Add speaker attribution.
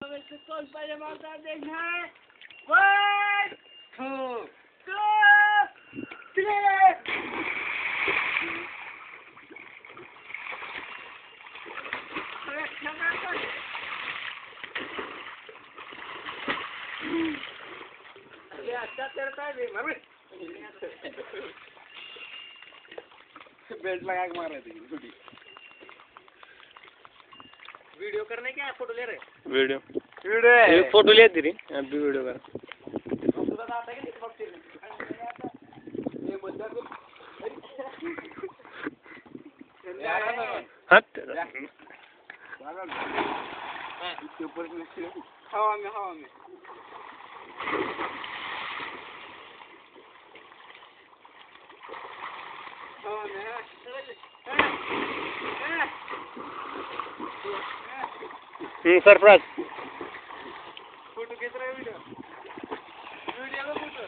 Speaker 1: कौन पहले मारता देखना है 1 2 3 अरे अच्छा करता है मम्मी बेल्ट लगा के मार रहे थे वीडियो करने क्या फोटो ले रहे
Speaker 2: वीडियो
Speaker 1: वीडियो
Speaker 2: फोटो ले दी अभी वीडियो कर
Speaker 1: हवा में हवा में
Speaker 2: सरफराज
Speaker 1: फोटो कितना वीडियो वीडियो का फोटो